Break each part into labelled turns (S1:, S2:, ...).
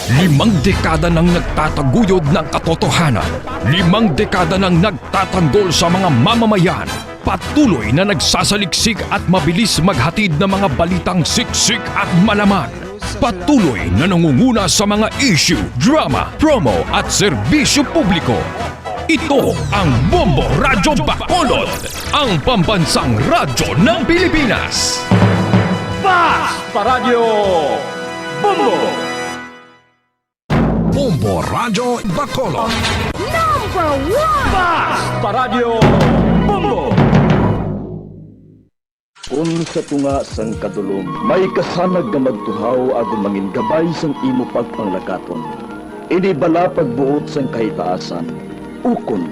S1: 5 dekada nang nagtataguyod ng katotohanan. 5 dekada nang nagtatanggol sa mga mamamayan. Patuloy na nagsasaliksik at mabilis maghatid ng mga balitang siksik at malaman. Patuloy na nangunguna sa mga issue, drama, promo at serbisyo publiko. Ito ang Bombo Radyo Bacolod, ang pambansang radyo ng Pilipinas.
S2: Basta Radio Bombo!
S1: Bombo Radyo Bacolod.
S3: Number 1!
S2: Basta Radio Bombo!
S4: Unsa tunga sang kadulom, may kasanag nga magtuhaw agon mangin gabay sang imo pagpanglakaton. Ini bala pagbuot sang kahitaasan, ukon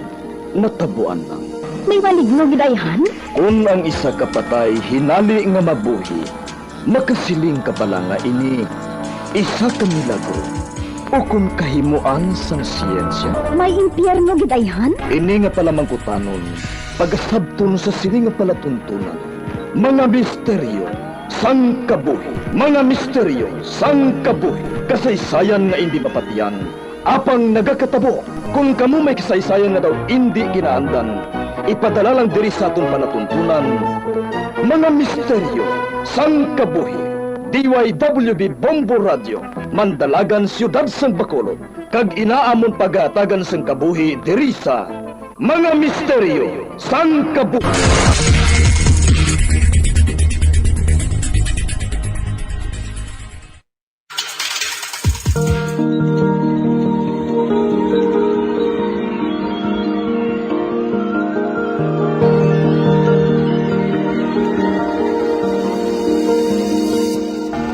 S4: natabuan lang.
S3: May maligno gidayhan?
S4: Kung ang isa ka patay hinali nga mabuhi, makasiling ka bala nga ini isa ka milagro. Ukon kahimuan sang siyensya.
S3: May impyerno gidayhan?
S4: Ini nga pala mangkutanon, pagasabton sa siling nga palatuntunan. Mga misteryo, sang kabuhi. Mga misteryo, sang kabuhi. Kasaysayan nga hindi mapatiyan. Apang nagakatabo, kung kamo may kasaysayan nga daw hindi ginaandan, ipadala lang diri sa aton palatuntunan. Mga misteryo, sang kabuhi. DYWB Bombo Radio, Mandalagan, Siyudad San Bacolod. Kag inaamon pagatagan sang kabuhi diri sa Mga Misteryo, sang kabuhi.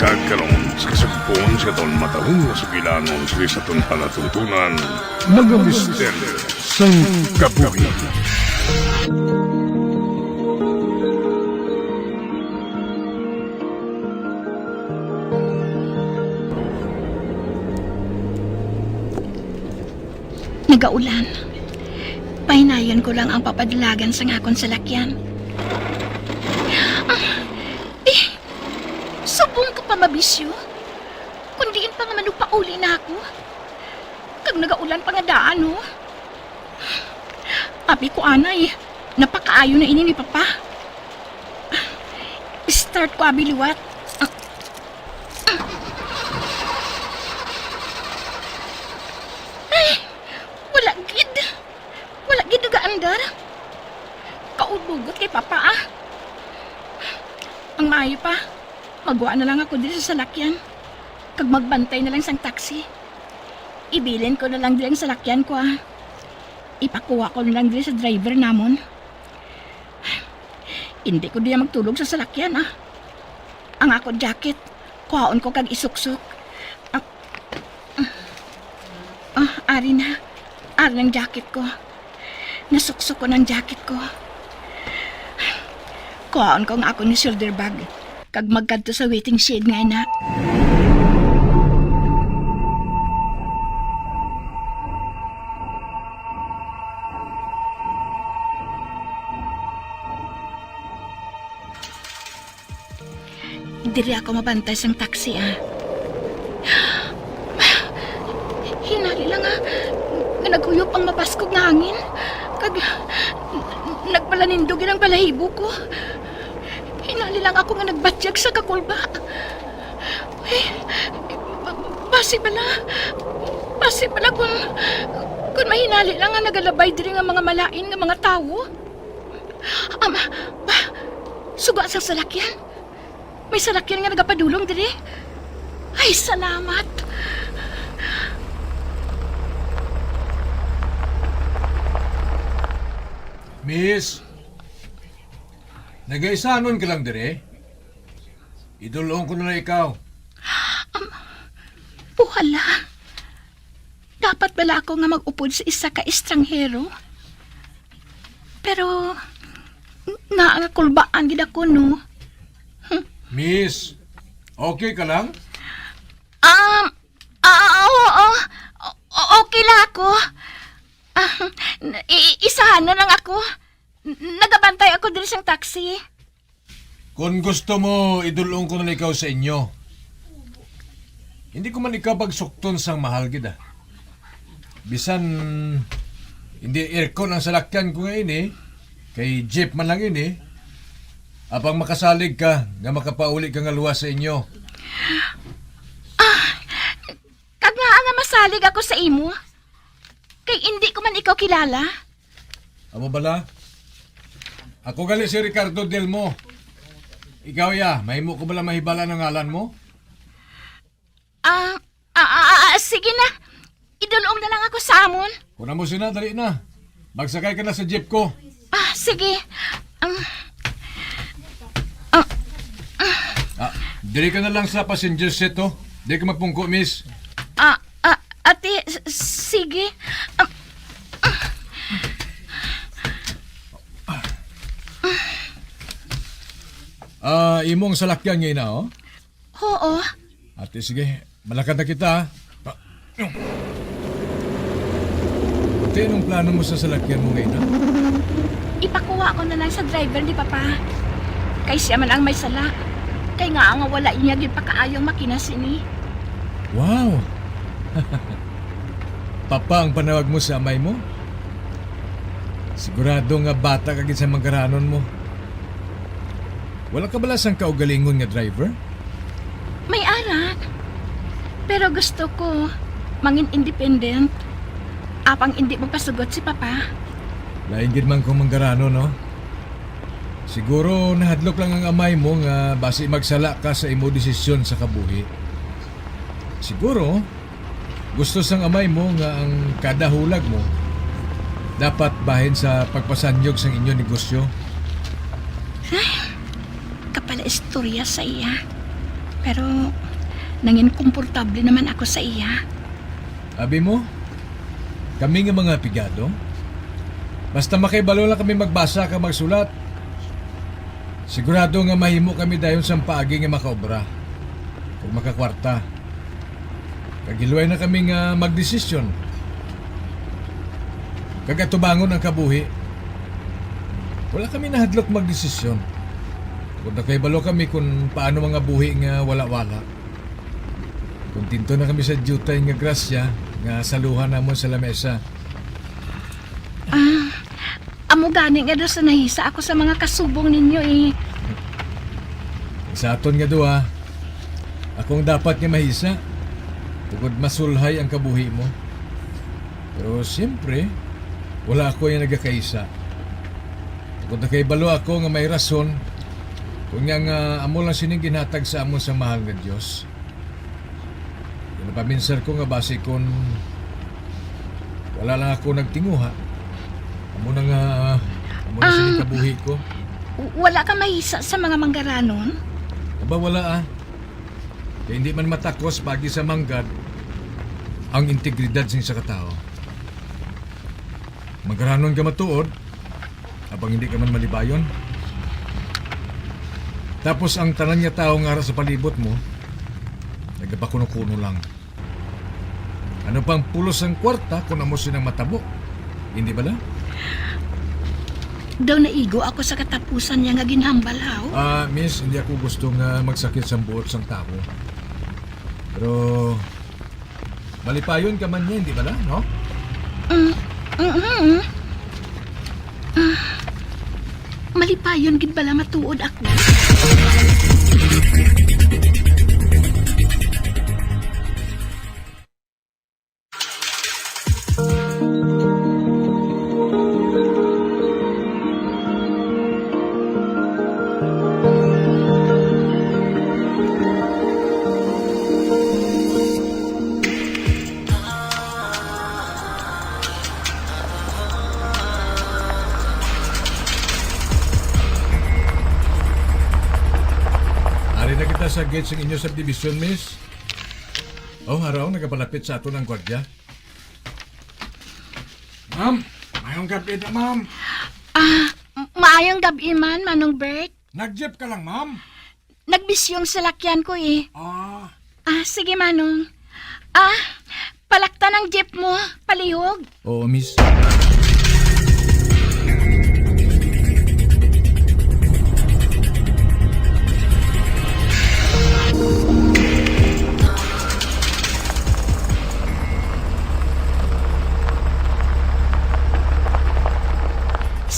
S5: Kagkaroon sa kasagpon sa taon matahong na sugilanon sa taon palatuntunan, mga misteryo sang kabuhi.
S6: Nagaulan. Pahinayon ko lang ang papadalagan sa ngakon sa lakyan. Subong ka pa mabisyo. Kundiin pa nga manupauli na ako. Kag nagaulan pa nga daan, oh. Abi ko, anay, napakaayo na ini ni Papa. Start ko, abi, liwat. Ay, wala gid. Wala gid nagaandar. Kaudbugot kay Papa, ah. Ang maayo pa. Magwa na lang ako dito sa salakyan. Kag magbantay na lang sang taxi. Ibilin ko na lang din ang salakyan ko, ah. Ipakuha ko na lang din sa driver namon. Hindi ko diya magtulog sa salakyan, ah. Ang ako jacket, kuhaon ko kag isuksok. Ari na. Ari ng jacket ko. Nasuksok ko ng jacket ko. Kuhaon ko nga ako ni shoulder bag. Kag magkadto sa waiting shed nga na. Diri ako mabantay sang taxi, ah. Hinali lang, ah. Nga naguyop ang mapaskog nga hangin. Kag nagpalanindog ang balahibo ko. Hinali lang ako nga nagbatyag sa kakulba. Eh, basi pala kung mahinali lang nga nagalabay diri nga mga malain nga mga tao. Suga sa salakyan. May salakyan nga nagapadulong diri. Ay, salamat.
S7: Miss, nagaisanon ka lang dire? Idulong ko na ikaw.
S6: Buhala. Dapat pala ako nga mag-upod sa isa ka estranghero. Pero, naakulbaan gid ako, no?
S7: Miss, okay ka lang?
S6: Oo. Okay lang ako. Isahan na lang ako. Nagabantay ako dito sa taxi.
S7: Kung gusto mo, idulong ko na ikaw sa inyo. Hindi ko man ikaw pagsukton sang mahal gid ah. Bisan hindi aircon ang salakyan ko ngayon eh. Kay jeep man lang yun eh. Apang makasalig ka, nga makapauli ka nga luwas sa inyo.
S6: Kag nga masalig ako sa imo. Kay hindi ko man ikaw kilala.
S7: Amo bala? Ako gali si Ricardo Delmo. Ikaw ya, mahimo ko bala mahibala ng ngalan mo?
S6: Sige na. Idulong na lang ako sa amon.
S7: Kuna mo sina, dali na. Magsakay ka na sa jeep ko.
S6: Sige.
S7: Dili ka na lang sa passenger seat oh. Di ka magpungko, miss.
S6: Ate, sige.
S7: Imong salakyan ngayon na oh.
S6: Oo.
S7: Ate, sige. Malakad na kita ah. Ate, anong plano mo sa salakyan mo ngayon ah?
S6: Ipakuha ko na lang sa driver ni Papa. Kay siya man ang may sala. Kay nga wala niya gid pakaayong makina sini.
S7: Wow! Papa ang panawag mo sa amay mo? Sigurado nga bata kagid sa manggaranon mo. Wala ka bala sang kaugalingon nga driver?
S6: May anak. Pero gusto ko mangin independent. Apang hindi magpasugot si Papa.
S7: Lain gid man kong manggaranon, no? Siguro nahadlok lang ang amay mo nga basi magsala ka sa imo desisyon sa kabuhi. Siguro gusto sang amay mo nga ang kada hulag mo dapat bahin sa pagpasanyog sang inyo negosyo.
S6: Kapala istorya sa iya. Pero nangin komportable naman ako sa iya.
S7: Abi mo, kami nga mga pigado, basta makibalo lang kami magbasa ka magsulat. Sigurado nga mahimo kami dayon sa paagi nga makaobra. Kung makakwarta. Kagiluay na kami nga magdesisyon. Kagatubangon ang kabuhi. Wala kami nahadlok magdesisyon. Kung nakaibalo kami kung paano mga buhi nga wala-wala. Kung tinto na kami sa jutay nga grasya nga saluhan namon sa lamesa.
S6: Amo gani nga daw sa nahisa ako sa mga kasubong ninyo eh.
S7: Sa aton nga duha, akong dapat nga mahisa. Tugod masulhay ang kabuhi mo. Pero siyempre, wala ako yung nagkakaisa. Kung nakaibalo ako nga may rason, kung nga amo lang sining ginhatag sa amon sa mahal nga Diyos. Yung napaminsar ko nga base kung wala lang ako nagtinguha. Amo na sining kabuhi ko.
S6: Wala ka mahisa sa mga manggaranon?
S7: Aba wala ah. Kaya hindi man matakos pagi sa manggad ang integridad sing sa katao. Maggaranon ka matuod, abang hindi ka man malibayon. Tapos ang tanan niya tao nga sa palibot mo, nagapakuno-kuno lang. Ano pang pulos ang kwarta kung amo sinang matabo? Hindi ba lang?
S6: Daw naigo ako sa katapusan niya nga ginhambalaw.
S7: Miss, hindi ako gusto nga magsakit sa buot sang tao. Pero malipayon ka man niya, hindi ba lang, no?
S6: Malipayon gid bala matuod ako.
S7: Sa gate sa inyo subdivision, miss. Oh, haraw, nagapalapit sa ato ng gwardiya. Ma'am, mayong gabi na, ma'am.
S6: Maayong gabi man, Manong Bert.
S7: Nag-jeep ka lang, ma'am.
S6: Nagbisyong sa lakyan ko eh.
S7: Ah,
S6: Sige Manong. Palakta ng jeep mo, palihog.
S7: oo, miss.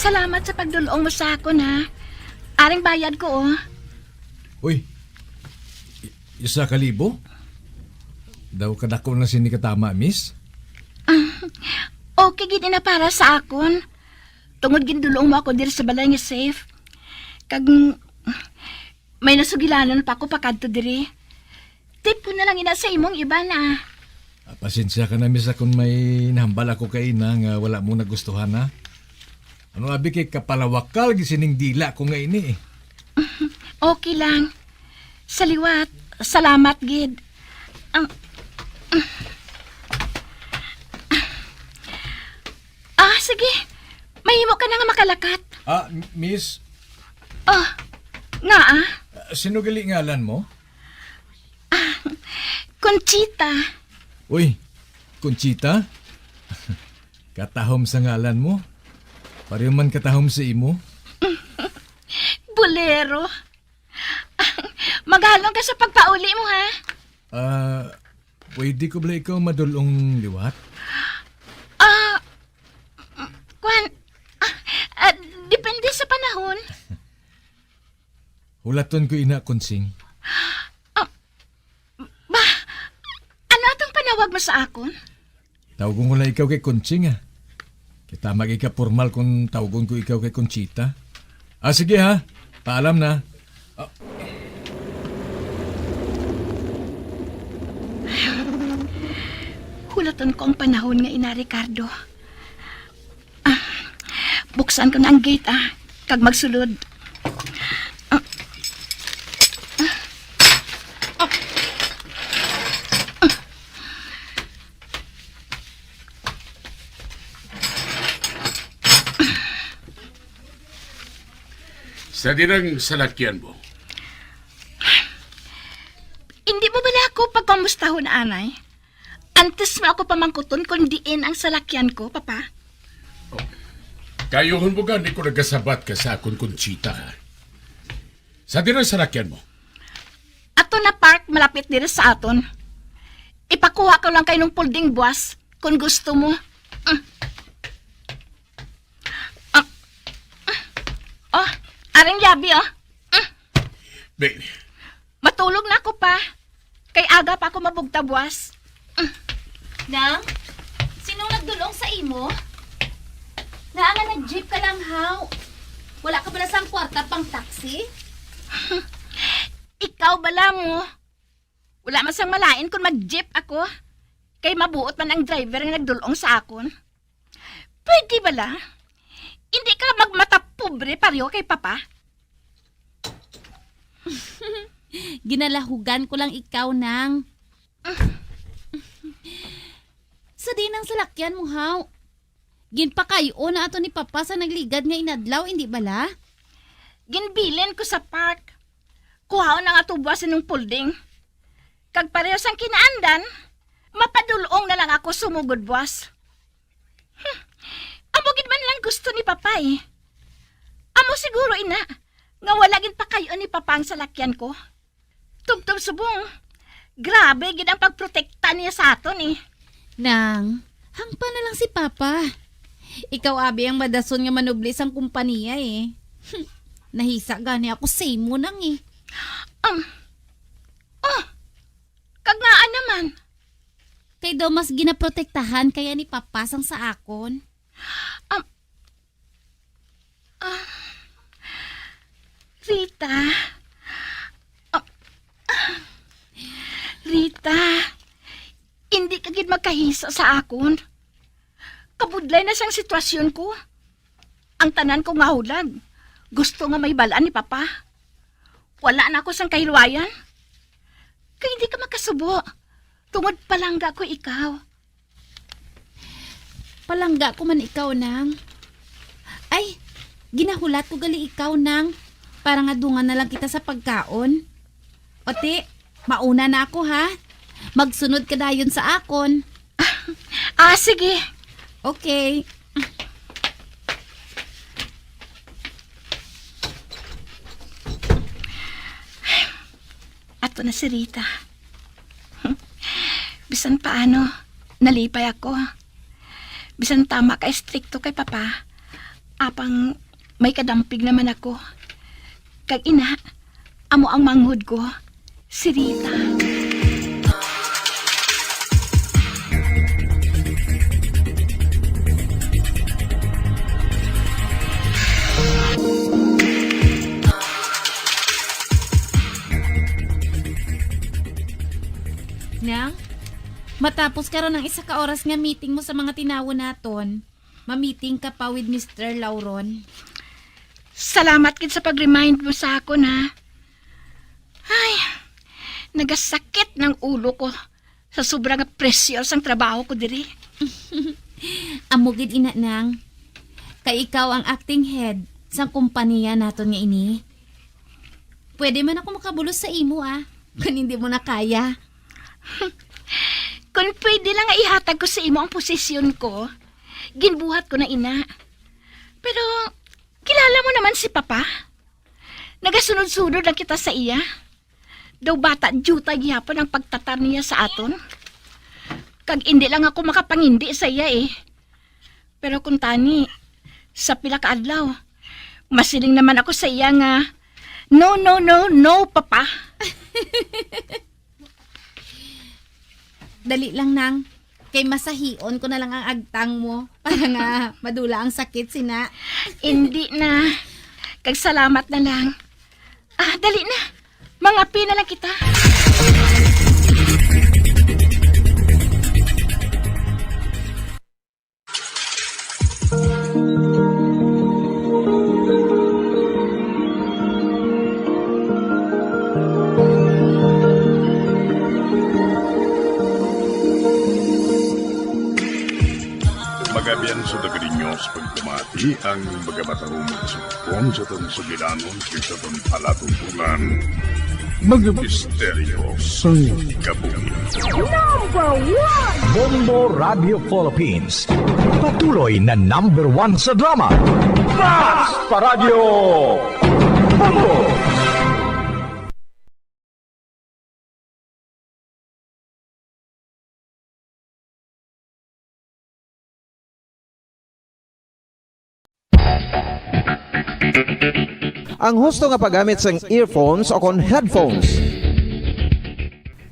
S6: Salamat sa pagdulong mo sa akon, ha. Aring bayad ko, oh.
S7: Uy, 1,000? Daw kadako na sini katama, miss?
S6: Okay, gini na para sa akon. Tungod gindulong mo ako diri sa balay nga safe. Kag may nasugilanon pa ako pakadto diri. Tip ko na lang ina sa imong iba na.
S7: Pasensya ka na, miss, kung may nahambal ako kay ina nga wala mo nagustuhan, ha? Ano abi kay kapalawakal gisining dila ko nga ini, eh.
S6: Okay lang. Saliwat. Salamat, gid. Sige. Mahimo ka na nga makalakat.
S7: Miss,
S6: Oh, nga
S7: sino gali ngalan mo?
S6: Conchita.
S7: Uy, Conchita? Katahom sa ngalan mo. Pareho man katahom sa imo.
S6: Bolero. Maghalong ka sa pagpauli mo, ha?
S7: Pwede ko ba ikaw madulong liwat?
S6: Depende sa panahon.
S7: Hulaton ko ina, Konsing.
S6: Ano atong panawag mo sa akon?
S7: Tawagon ko lang ikaw kay Konsing, ha? Kita magika formal kung tawagon ko ikaw kay Conchita. Sige, ha? Paalam na.
S6: Hulaton ko ang panahon nga ina, Ricardo. Buksan ko na ang gate, kag magsulod.
S5: Sa dirang salakyan mo,
S6: Hindi mo bala ako pagkamustahon, anay? Antes mo ako pamangkuton kung diin ang salakyan ko, papa.
S5: kayohon mo gani ko nagasabat ka sa akong Conchita. Sa dirang salakyan mo,
S6: Ato na park malapit diri sa aton. Ipakuha ko lang kay nung pulding buwas kung gusto mo. Oh, aring yabi, oh.
S5: Ben,
S6: Matulog na ako pa. Kay aga pa ako mabugta buwas.
S8: Nang, sinong nagdulong sa imo? Naanga nag-jeep ka lang, haw. Wala ka pala sang kwarta pang taxi?
S6: Ikaw bala mo. Wala masang malain kung mag-jeep ako. Kay mabuot man ang driver nga nagdulong sa akon. Pwede bala? Hindi ka magmata pobre pareho kay papa.
S8: Ginalahugan ko lang ikaw, Nang. Sa di nang salakyan mo, haw. Ginpakayo na ato ni Papa sa nagligad nga inadlaw, hindi bala?
S6: Ginbilin ko sa park. Kuhaon na nga tubuasin ng pulding. Kag pareho sang kinaandan, mapadulong na lang ako sumugod buwas. Amugid man lang gusto ni Papa, eh. Amo siguro, ina, nga wala gin pa kayo ni Papa ang salakyan ko. Tubtob subong. Grabe gid ang pagprotekta niya sa aton, eh.
S8: Nang, hangpa na lang si Papa. Ikaw, abi, ang madason nga manublis ang kumpanya, eh. Nahisa gani ako sa imo nang, eh.
S6: Kagnaan naman.
S8: Kay daw mas ginaprotektahan kaya ni Papa sang sa akon.
S6: Rita. Rita. Hindi ka gid magkahisa sa akon. Kabudlay na siyang sitwasyon ko. Ang tanan ko nga hulag. Gusto nga may balaan ni Papa. Wala na ako sang kahilwayan. Kaya hindi ka makasubo. Tungod palangga ko ikaw.
S8: Palangga ko man ikaw, Nang. Ay, ginahulat ko gali ikaw, Nang. Para nga dungan na lang kita sa pagkaon. Ote, mauna na ako, ha? Magsunod ka dayon sa akon.
S6: Sige.
S8: Okay.
S6: Ato na si Rita. Bisan paano, nalipay ako. Bisan tama ka stricto kay Papa. Apang may kadampig naman ako. Kag ina, amo ang manghud ko, si Rita.
S8: Nang, matapos karon ng isa ka oras nga meeting mo sa mga tinawo naton, ma-meeting ka pa with Mr. Lauron.
S6: Salamat kid sa pag-remind mo sa ako na. Ay, nagasakit ng ulo ko sa sobrang presyos ang trabaho ko diri.
S8: Amugid ina nang, kay ikaw ang acting head sa kumpanya naton nga ini. Pwede man ako makabulos sa imo kung hindi mo na kaya.
S6: Kung pwede lang nga ihatag ko sa imo ang posisyon ko, ginbuhat ko na ina. Pero, kilala mo naman si Papa. Nagasunod-sunod lang kita sa iya. Daw bata, juta gihapon ang pagtatar niya sa aton. Kag hindi lang ako makapangindi sa iya Pero kung tani, sa pila ka adlaw, masiling naman ako sa iya nga, no, no, no, no, Papa.
S8: Dali lang nang, kay masahion ko na lang ang agtang mo para nga madula ang sakit sina.
S6: Hindi na. Kag salamat na lang. Dali na. Mangapi na lang kita.
S5: Magabian sa dagarinyo sa pagkumati ang magabatahong magsupon sa itong sugilanon sa itong palatuntunan. Mga misteryo sa kabuhi.
S2: Bombo Radio Philippines. Patuloy na #1 sa drama. Mas Paradyo Bombo!
S9: Ang husto nga paggamit sang earphones o kon headphones.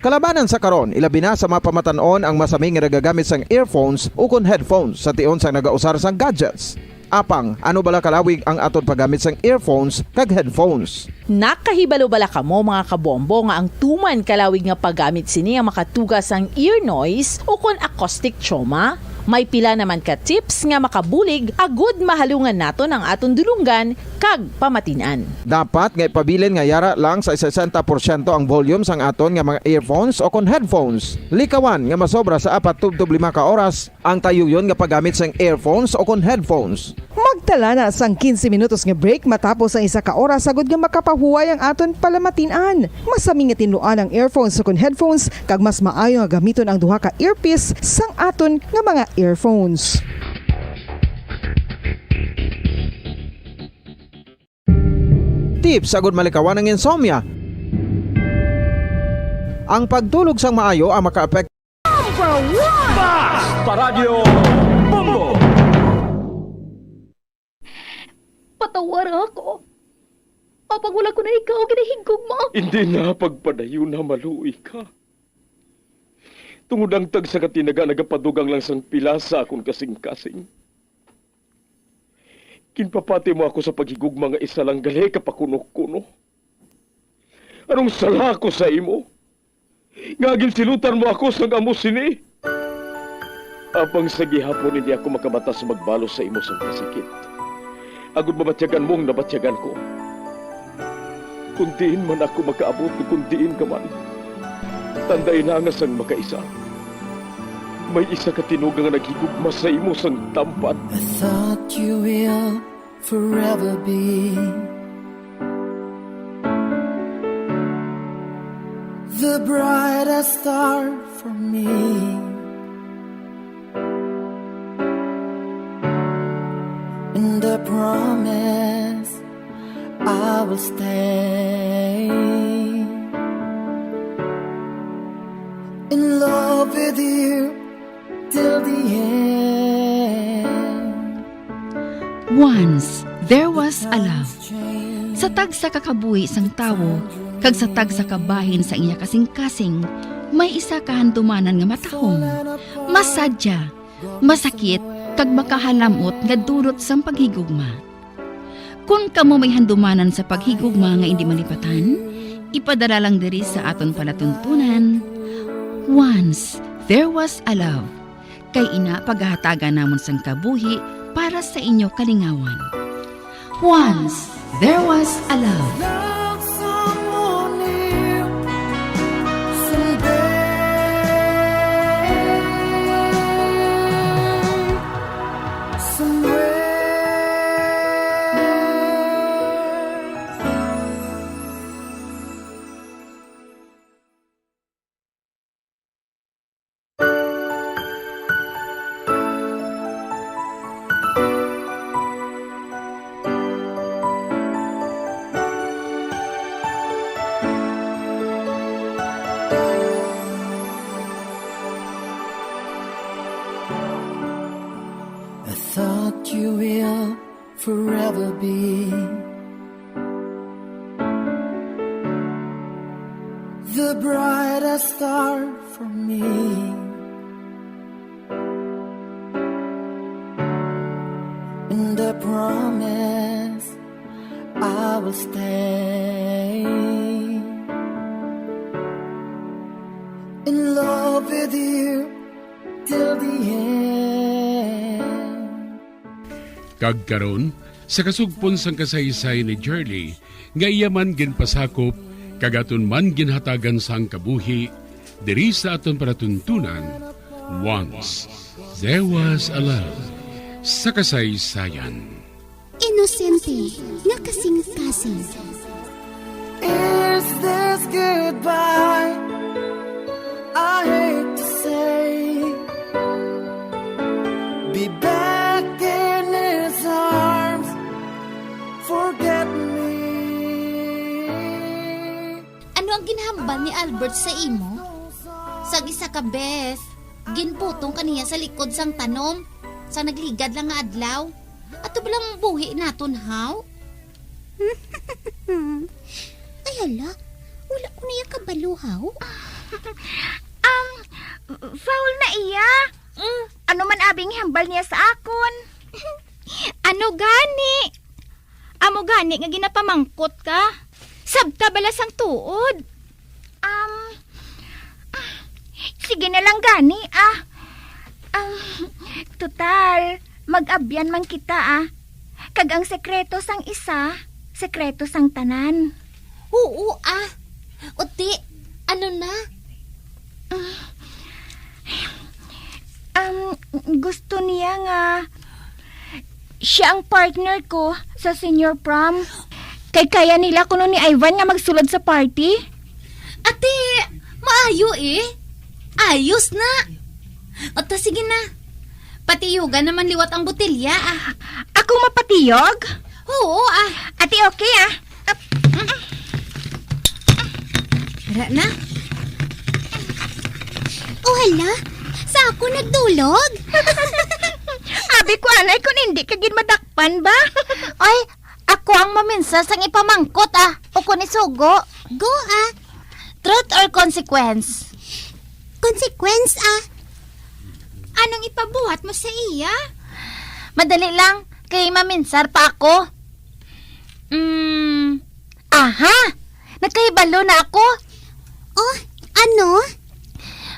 S9: Kalabanan sa karon, ilabi na sa mga pamatanon ang masami nga nagagamit sang earphones o kon headphones sa tion sang nagausar sang gadgets. Apang, ano bala kalawig ang aton paggamit sang earphones kag headphones?
S10: Nakahibalo bala ka mo mga kabombo nga ang tuman kalawig nga paggamit sini ang makatugas ang ear noise o kon acoustic trauma? May pila naman ka tips nga makabulig agud mahalungan naton ang aton dulunggan kag pamatinan.
S9: Dapat nga ipabilin nga yara lang sa 60% ang volume sang aton nga mga earphones o kon headphones. Likawan nga masobra sa 4 tub 5 ka oras ang tayuyon nga paggamit sang earphones o kon headphones.
S11: Magtala na sang 15 minutos nga break matapos ang 1 ka oras sagod nga makapahuway ang aton palamatinan. Masami nga tinuan ang earphones o kon headphones kag mas maayo nga gamiton ang duha ka earpiece sang aton nga mga earphones.
S9: Tips sagod malikawan ang insomnia. Ang pagtulog sang maayo ang makaapekto
S2: Mas Paradyo Bombo!
S6: Patawar ako. Apag wala ko na ikaw, ginahigog mo.
S4: Hindi na pagpadayo na maluoy ka. Tungod ang tag sa katinaga nagapadugang lang sang pila sa akong kasing-kasing. Kinpapati mo ako sa paghigug mga isa lang gali kapakuno-kuno. Anong sala ko sa imo? Ngagil silutan mo ako sa amo sini. Apang sa gihapon hindi ako makabatas magbalos sa imo sa kasakit. Agud mabatyagan mong nabatyagan ko. Kundiin man ako makaabot, kundiin ka man. Tanday na nga sang makaisa. May isa ka tinugang nga naghigugma sa imo sang tampat.
S12: I thought you will forever be the brightest star for me. And I promise I will stay in love with you till the end.
S8: Once, there was a love. Sa tag sa kakabuhi sang tawo, kag sa tag sa kabahin sa iya kasing-kasing, may isa kahandumanan nga matahong. Masadya, masakit, kag makahalamot nga dulot sang paghigugma. Kung kamo may handumanan sa paghigugma nga hindi malipatan, ipadala lang diri sa aton palatuntunan. Once, there was a love. Kay ina paghahatagan namon sang kabuhi para sa inyo kalingawan. Once, there was a love.
S12: I thought you will forever be the brightest star for me. And I promise I will stay in love with you till the end.
S5: Kagkaron, sa kasugpon sang kasaysay ni Jerly, nga iya man ginpasakop, kagaton man ginhatagan sang kabuhi, diri sa aton palatuntunan, Once, there was a love, sa kasaysayan.
S3: Inosente nga kasing-kasing.
S12: Is this goodbye? I hate to say, be back in his arms, forget me.
S8: Ano ang ginhambal ni Albert sa imo? Sa gisa ka bes, ginputong kaniya sa likod sang tanom, sa nagligad lang nga adlaw. Ato balang buhi naton haw?
S3: Ay hala, wala ko niya kabaluhaw.
S6: Foul na iya. Ano man abing hambal niya sa akon? Ano gani? Amo gani nga ginapamangkot ka? Sabta balas ang tuod. Sige na lang gani total, mag-abyan man kita Kag ang sekreto sang isa, sekreto sang tanan.
S3: Oo Uti, ano na?
S6: Gusto niya nga siya ang partner ko sa senior prom. Kay kaya nila kuno ni Ivan nga magsulod sa party.
S8: Ate, maayo Ayos na. O ta sige na. Patiyugan naman liwat ang botelya
S6: Ako mapatiyog?
S8: Oo
S6: Ate okay
S8: Tara na.
S3: Oh hala, sa ako nagdulog?
S6: Abi ko anay kung hindi ka ginmadakpan ba?
S3: Ay, ako ang maminsa sang ipamangkot o kung isugo. Go
S8: Truth or consequence?
S3: Consequence
S8: Anong ipabuhat mo sa iya?
S3: Madali lang, kay maminsar pa ako. Aha! Nagkahibalo na ako. Oh, ano?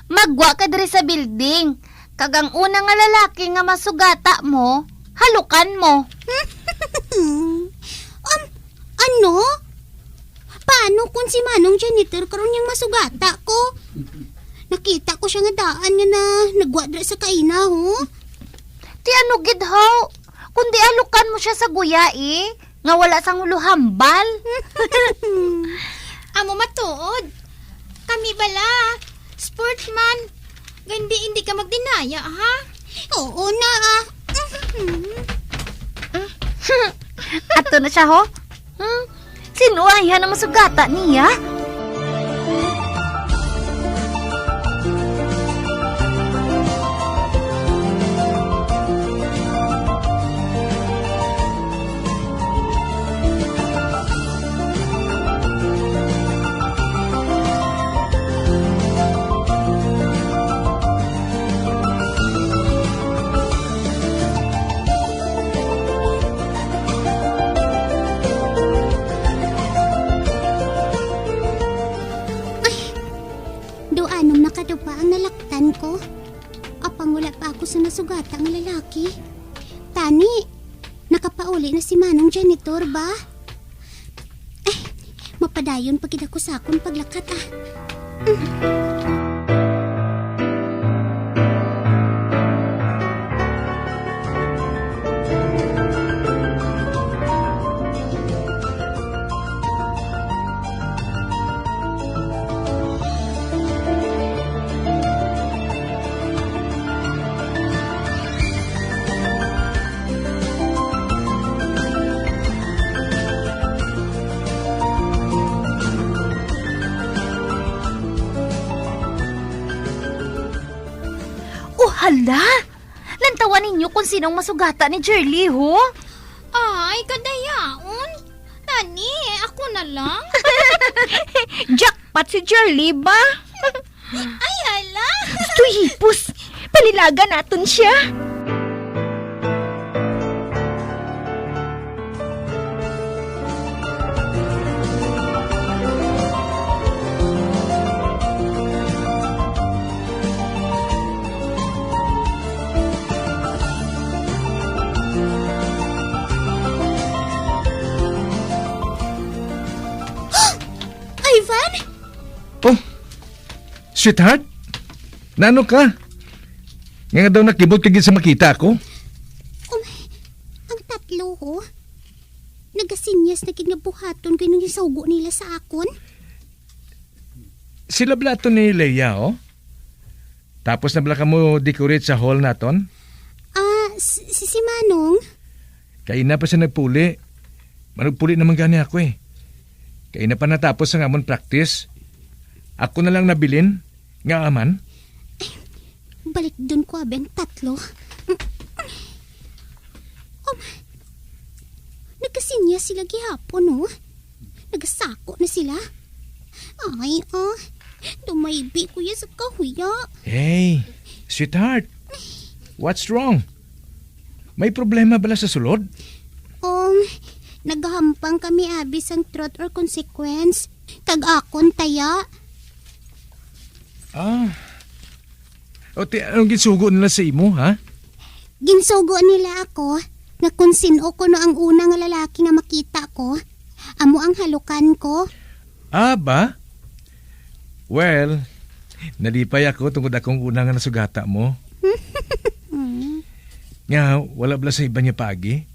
S3: Magwa ka diri sa building. Kagang unang nga lalaki nga masugata mo, halukan mo. Ano? Paano kung si Manong janitor karon niyang masugata ko? Nakita ko siya nga daan nga na nagwa diri sa kaina, ho? Ti ano gid, ho? Kundi alukan mo siya sa guya, nga wala sang ulo hambal.
S8: Amo matuod. Kami bala, sportsman. Hindi ka magdinaya, ha?
S3: Oo na, Ato na siya, ho? Sino ay na masugata niya? makapangula pa ako sa nasugata ng lalaki. Tani, nakapauli na si Manong janitor ba? Mapadayon pagid ako sa akong paglakat
S8: Hala! Lantawan ninyo kung sinong masugata ni Jerly, ho?
S3: Ay, kadayaon. Tani, ako na lang.
S8: Jackpot si Jerly ba?
S3: Ay, hala.
S8: Tuyipos! Palilaga natin siya!
S3: Ivan?
S7: Oh, sweetheart? Nano ka? Nga daw nakibot kagid sa makita ko?
S3: Ang tatlo, ho? Nagasinyas na kinabuhaton kayo nung isaugo nila sa akon?
S7: Sila blato ni Leia, oh? Tapos nabla ka mo decorate sa hall naton?
S3: Si Manong?
S7: Kaina pa siya nagpuli. Managpuli naman gani ako eh. Kaina pa natapos ang amon practice. Ako na lang nabilin. Nga aman.
S3: Balik dun ko abeng tatlo. Nagkasinya sila gihapon, no? Nagasako na sila. Ay, tumaybi kuya sa kahuya.
S7: Hey, sweetheart. What's wrong? May problema bala sa sulod?
S3: Naghahampang kami abis ang truth or consequence. Kag akon taya.
S7: O anong ginsugo nila sa imo, ha?
S3: Ginsugo nila ako nga kung sino ko no ang una nga lalaki nga makita ko. Amo ang halukan ko.
S7: Ba? Well, nalipay ako tungkol akong una nga nasugata mo. Nga, wala bala sa iba niya pagi?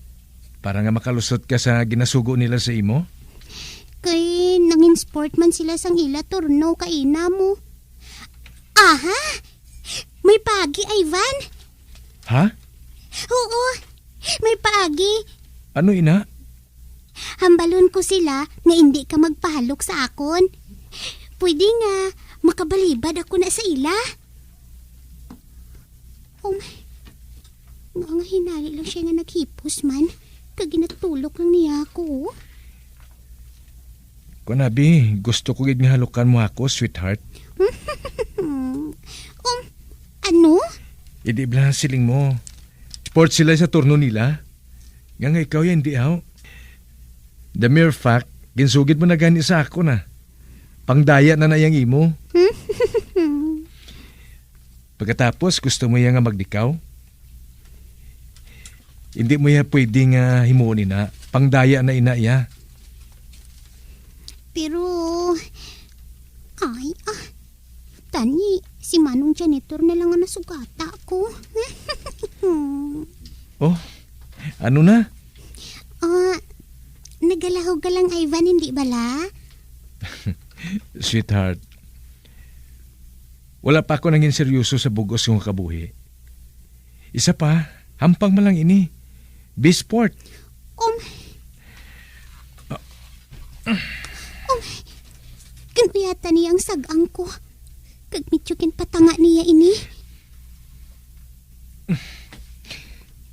S7: Para nga makalusot ka sa ginasugo nila sa imo?
S3: Kay nangin sportman sila sang ila turno kaina mo. Aha! May pagi, Ivan.
S7: Ha?
S3: Oo, may pagi.
S7: Ano ina?
S3: Hambalon ko sila nga hindi ka magpahalok sa akon. Pwede nga makabalibad ako na sa ila. Nga hinali lang siya nga naghipos man. Kaginatulok lang niya ako.
S7: Kunabi, gusto ko gid nga halukan mo ako, sweetheart.
S3: Ano?
S7: Hindi bala siling mo. Sports sila sa turno nila. Nga ikaw yan, di aw. The mere fact, ginsugid mo na gani sa ako na. Pangdaya na nayang imo. Pagkatapos, gusto mo yan nga magdikaw? Hindi mo yan pwedeng himunin na. Pangdaya na ina ya.
S3: Pero, Tani, si Manong janitor na lang ang nasugata ko.
S7: Oh, ano na?
S3: Nagalahog ka lang, Ivan, hindi bala?
S7: Sweetheart, wala pa ako nanging seryoso sa bugos kong kabuhi. Isa pa, hampang malang ini. Bisport.
S3: Kinuyata niya ang sagang ko. Kagmitsukin patanga niya ini.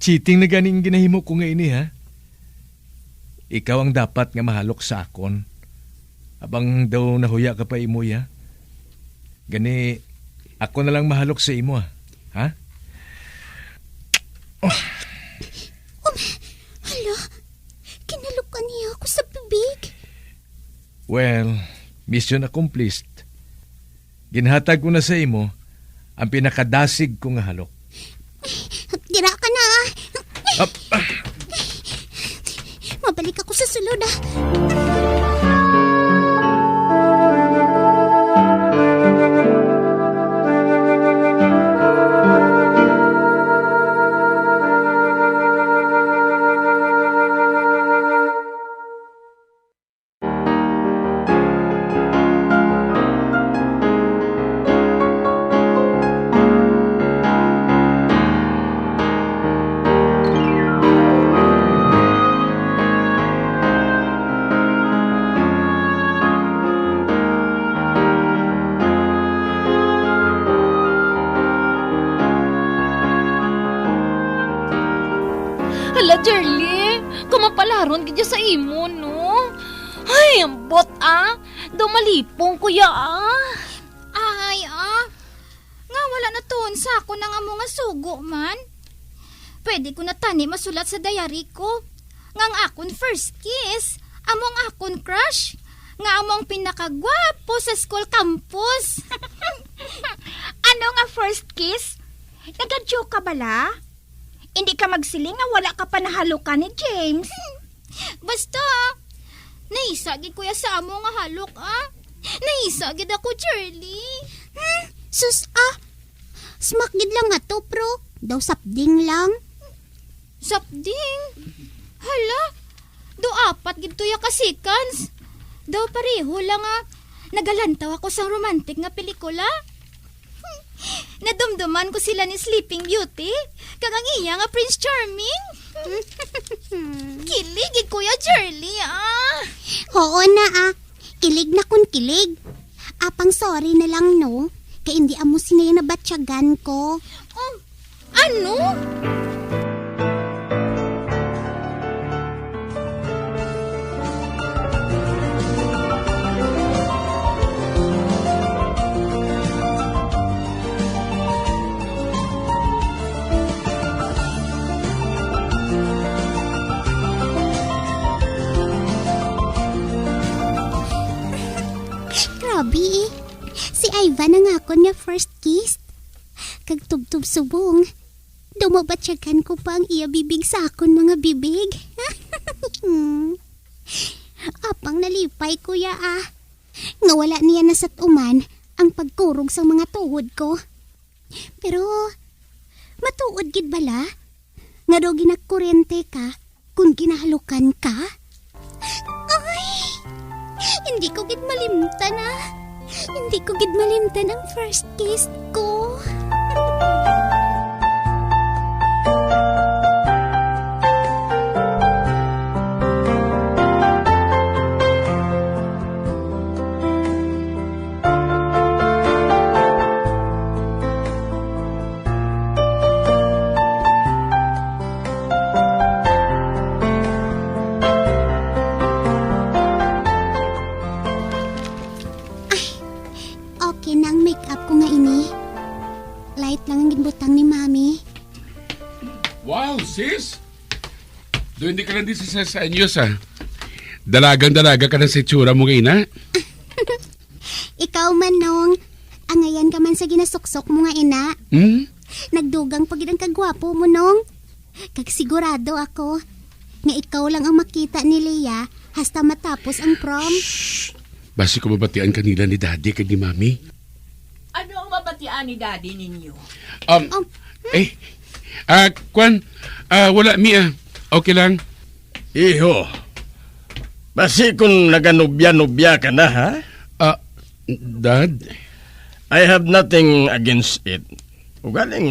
S7: Cheating na ganing ginahimo ko nga ini, ha? Ikaw ang dapat nga mahalok sa akon. Abang daw nahuya ka pa imo, ya? Gani, ako na lang mahalok sa imo, ha?
S3: Hala, kinalukan niya ako sa bibig.
S7: Well, mission accomplished. Ginhatag ko na sa imo ang pinakadasig ko nga halok.
S3: Dira ka na.
S1: Ap, ah,
S3: Mabalik ako sa sulod ah.
S6: Hala, Jerly, kumapalaron gidya sa imo, no? Ay, ambot dumalipong kuya
S3: Ay nga wala na tuon sa ako ng amo nga sugo man. Pwede ko na tani masulat sa diary ko. Ngang akon first kiss, among akon crush, nga among pinakagwapo sa school campus. Ano nga first kiss? Nag-joke ka bala? Hindi ka magsiling nga wala ka pa nahalukan ni James. Basta, naisagid kuya sa amo nga halok Naisagid ako, Charlie. Sus smakgid lang nga to, pro. Daw sapding lang. Sapding? Hala, do apat gid tuya ka seconds. Daw pareho lang nagalantaw ako sa romantic nga pelikula. Nadumduman ko sila ni Sleeping Beauty, kagang iya nga Prince Charming. Kilig kuya Charlie Oo na kilig na kun kilig. Apang sorry na lang no, kaya hindi amo sinaya na batsyagan ko. Ano? Grabe si Ivan ang ako niya first kiss. Kag tubtub subong. Dumabatsyagan ko pa ang iya bibig sa akon mga bibig. Apang nalipay kuya Nga wala niya na sa tuman ang pagkurog sa mga tuhod ko. Pero matuod gid bala? Nga daw ginagkurente ka kung ginahalukan ka? Hindi ko gid malimtan Hindi ko gid malimtan ang first kiss ko.
S5: Wow, sis! Doon hindi ka lang din sa anyos, Dalagang-dalaga ka na sa itsura mo ngayon,
S3: Ikaw man, Nong. Angayan ka man sa ginasuksok mo nga ina. Nagdugang pagid ang kagwapo mo, Nong. Kagsigurado ako nga ikaw lang ang makita ni Leah hasta matapos ang prom.
S5: Basi ko mabatian kanila ni Daddy kag ni Mami.
S10: Ano ang mabatian ni Daddy ninyo?
S5: Wala, Mia. Okay lang.
S13: Iho, basi kung naganubya-nubya ka na, ha?
S5: Dad?
S13: I have nothing against it. Ugaling,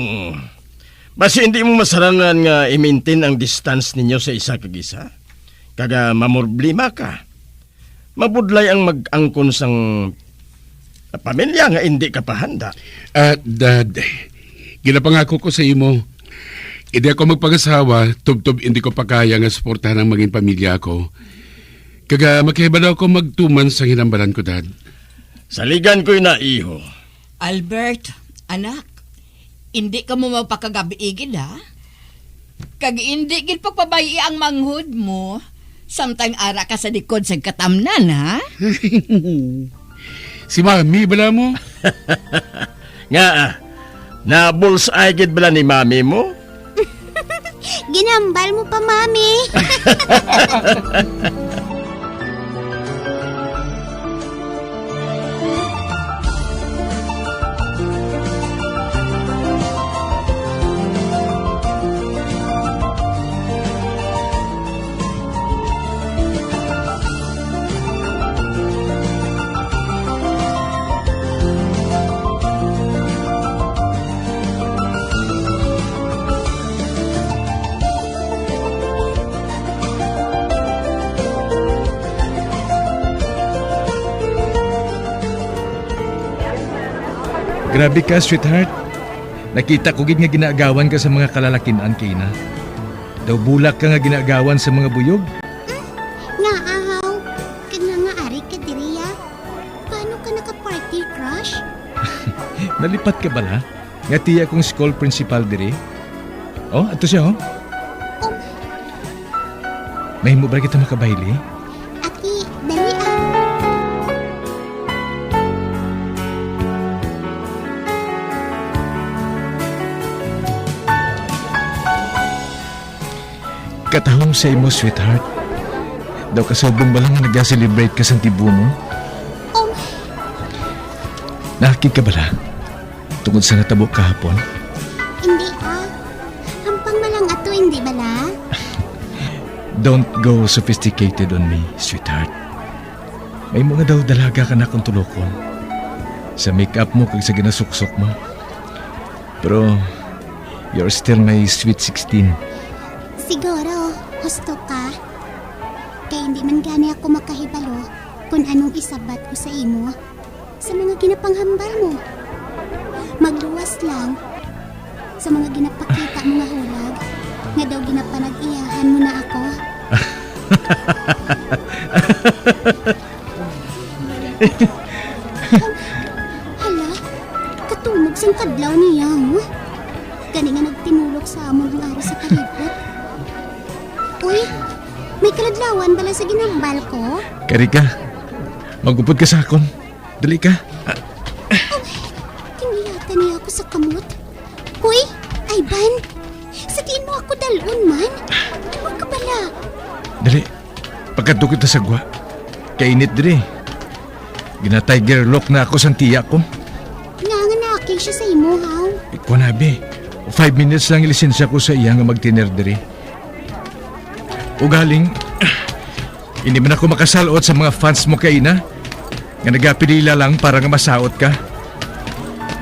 S13: basi hindi mo masarangan nga i-maintain ang distance ninyo sa isa kag isa. Kaga mamorblima ka. Mabudlay ang mag-angkon sang pamilya nga hindi ka pahanda.
S5: Dad, ginapangako ko sa imo, hindi ako magpag-asawa, tubtob hindi ko pa kaya nga suportahan ang maging pamilya ko. Kaga makihibala ako magtuman sa hinambalan ko, Dad.
S13: Saligan ko'y na, iho.
S14: Albert, anak, hindi ka mo mapakagabiigid, ha? Kag hindi gid pagpabayi ang manghud mo, samtang ara ka sa likod sa katamnan, ha?
S5: Si Mami, bala mo?
S13: Nga, Na bullseye gid bala ni mami mo?
S3: Ginambal mo pa, Mami.
S7: Grabe ka, sweetheart. Nakita ko gid nga ginagawan ka sa mga kalalakinan kay na. Daw bulak ka nga ginagawan sa mga buyog.
S3: Nga, ahaw. Kaya nga ari ka, diriya. Paano ka naka-party crush?
S7: Nalipat ka bala? Nga tiya kong school principal diri. Oh, ato siya oh. Mahimo ba kita makabayli?
S3: Aki, dali ah.
S7: Katahong sa imo, sweetheart. Daw kasubong ba lang nga nag-celebrate ka sa tibo mo? Nakakit ka bala? Tungod sa natabo kahapon?
S3: Hindi ah. Hampang na lang ato, hindi bala?
S7: Don't go sophisticated on me, sweetheart. May mga daw dalaga ka na kung tulokon. Sa make-up mo kag sa ginasuksok mo. Pero, you're still my sweet 16.
S3: Siguro, husto ka. Kaya hindi man gani ako makahibalo kung anong isabat ko sa imo sa mga ginapanghambal mo. Magluwas lang sa mga ginapakita mo nga hulag nga daw ginapanag-iyahan mo na ako. Hala, katunog sing kadlaw niya, oh. Gani nga nagtinulog sa amon ang ari sa palibot. Uy, may kaladlawan bala sa ginambal ko?
S7: Karika, magupod ka sa akon. Dali ka.
S3: Tiniyatan niya ako sa kamot. Uy, Ivan, sabihin mo ako dalon man. Huwag ka bala.
S7: Dali, pagkadto kita sa gwa. Kainit diri. Gina-tiger lock na ako sa tiya ko.
S3: Nanganaki siya sa imo, haw.
S7: Ikaw na, be. 5 minutes lang ilisensya ko sa iya nga magtiner diri. Ugaling, hindi man ako makasalot sa mga fans mo kay na. Nga nagapilila lang para nga masaot ka.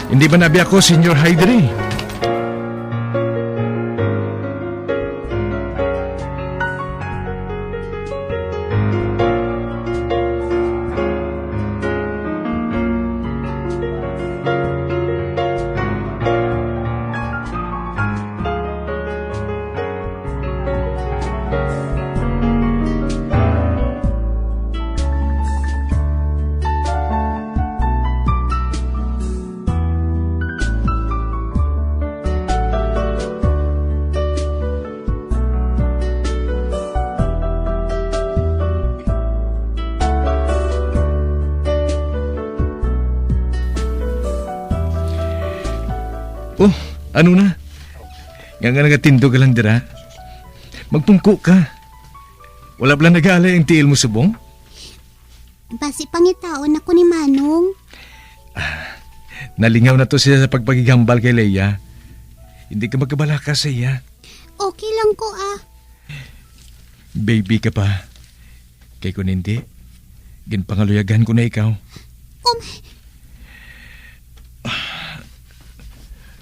S7: Hindi ba nabi ako senior high diri? Oh, ano na? Nga nagatindo ka lang dira. Magpungko ka. Wala ba lang nag-aalay ang tiil mo subong?
S3: Basi pangitaon ako ni Manong.
S7: Nalingaw na to siya sa pagpagigambal kay Leia. Hindi ka magkabalaka sa iya.
S3: Okay lang ko ah.
S7: Baby ka pa. Kay kung hindi, ginpangaluyagan ko na ikaw.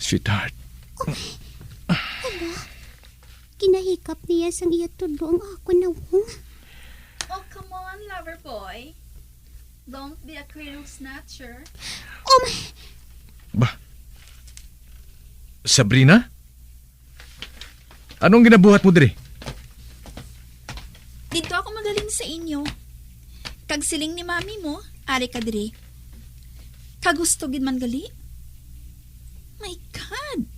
S7: Sweetheart.
S3: Hala, kinahikap niya sang iya tudlo ang ako na
S8: Oh, come on, lover boy. Don't be a cradle snatcher.
S7: Ba? Sabrina? Anong ginabuhat mo diri?
S8: Dito ako magaling sa inyo. Kag siling ni mami mo, ari ka diri. Kagusto gid man gali. My God!